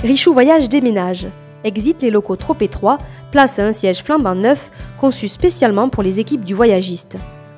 Richoux Voyage déménage. Exit les locaux trop étroits, place un siège flambant neuf, conçu spécialement pour les équipes du voyagiste.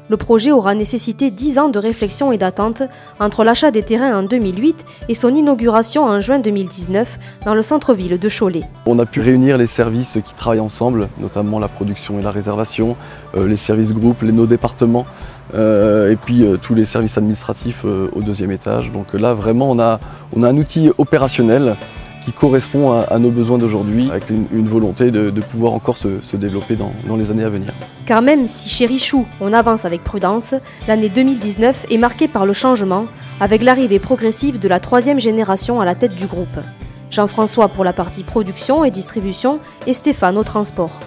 Le projet aura nécessité 10 ans de réflexion et d'attente entre l'achat des terrains en 2008 et son inauguration en juin 2019 dans le centre-ville de Cholet. On a pu réunir les services qui travaillent ensemble, notamment la production et la réservation, les services groupes, nos départements, et puis tous les services administratifs au deuxième étage. Donc là, vraiment, on a un outil opérationnel qui correspond à nos besoins d'aujourd'hui, avec une volonté de pouvoir encore se développer dans les années à venir. Car même si chez Richoux, on avance avec prudence, l'année 2019 est marquée par le changement, avec l'arrivée progressive de la 3e génération à la tête du groupe. Jean-François pour la partie production et distribution et Stéphane au transport.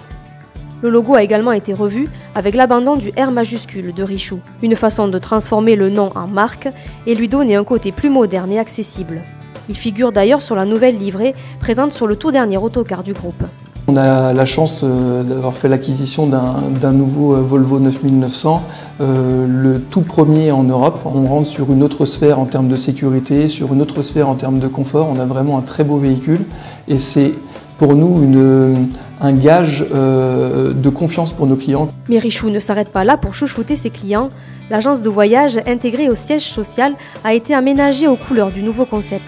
Le logo a également été revu avec l'abandon du R majuscule de Richoux, une façon de transformer le nom en marque et lui donner un côté plus moderne et accessible. Il figure d'ailleurs sur la nouvelle livrée présente sur le tout dernier autocar du groupe. On a la chance d'avoir fait l'acquisition d'un nouveau Volvo 9900, le tout premier en Europe. On rentre sur une autre sphère en termes de sécurité, sur une autre sphère en termes de confort. On a vraiment un très beau véhicule et c'est pour nous un gage de confiance pour nos clients. Mais Richoux ne s'arrête pas là pour chouchouter ses clients. L'agence de voyage intégrée au siège social a été aménagée aux couleurs du nouveau concept.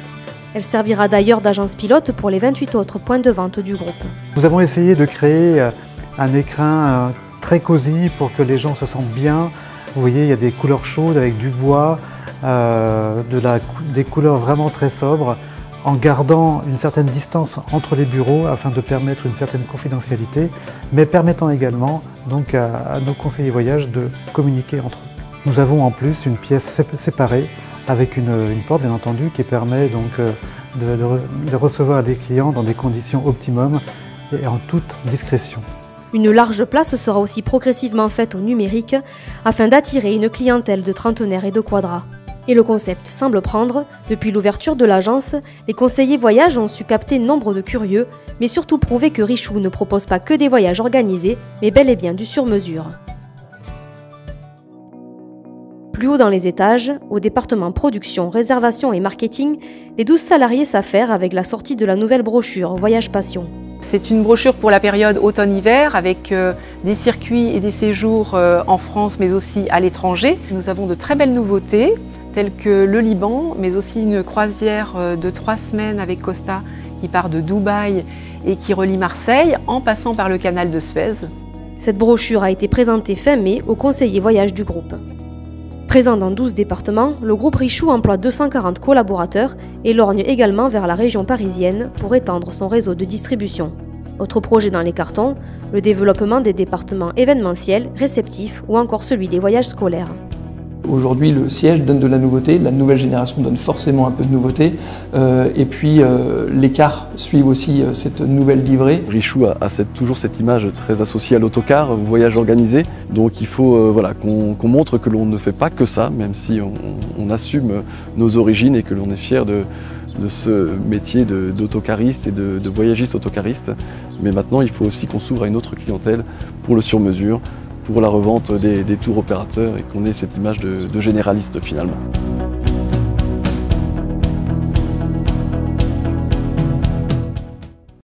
Elle servira d'ailleurs d'agence pilote pour les 28 autres points de vente du groupe. Nous avons essayé de créer un écrin très cosy pour que les gens se sentent bien. Vous voyez, il y a des couleurs chaudes avec du bois, des couleurs vraiment très sobres, en gardant une certaine distance entre les bureaux afin de permettre une certaine confidentialité, mais permettant également donc à nos conseillers voyage de communiquer entre eux. Nous avons en plus une pièce séparée avec une porte bien entendu qui permet donc de recevoir les clients dans des conditions optimum et en toute discrétion. Une large place sera aussi progressivement faite au numérique afin d'attirer une clientèle de trentenaires et de quadras. Et le concept semble prendre. Depuis l'ouverture de l'agence, les conseillers voyage ont su capter nombre de curieux, mais surtout prouver que Richoux ne propose pas que des voyages organisés, mais bel et bien du sur-mesure. Plus haut dans les étages, au département production, réservation et marketing, les 12 salariés s'affairent avec la sortie de la nouvelle brochure Voyage Passion. C'est une brochure pour la période automne-hiver avec des circuits et des séjours en France mais aussi à l'étranger. Nous avons de très belles nouveautés telles que le Liban mais aussi une croisière de 3 semaines avec Costa qui part de Dubaï et qui relie Marseille en passant par le canal de Suez. Cette brochure a été présentée fin mai aux conseillers voyage du groupe. Présent dans 12 départements, le groupe Richoux emploie 240 collaborateurs et lorgne également vers la région parisienne pour étendre son réseau de distribution. Autre projet dans les cartons, le développement des départements événementiels, réceptifs ou encore celui des voyages scolaires. Aujourd'hui, le siège donne de la nouveauté, la nouvelle génération donne forcément un peu de nouveauté, et puis les cars suivent aussi cette nouvelle livrée. Richoux a toujours cette image très associée à l'autocar, au voyage organisé, donc il faut voilà, qu'on montre que l'on ne fait pas que ça, même si on assume nos origines et que l'on est fier de ce métier d'autocariste et de voyagiste autocariste. Mais maintenant, il faut aussi qu'on s'ouvre à une autre clientèle pour le sur-mesure, pour la revente des tours opérateurs et qu'on ait cette image de généraliste finalement.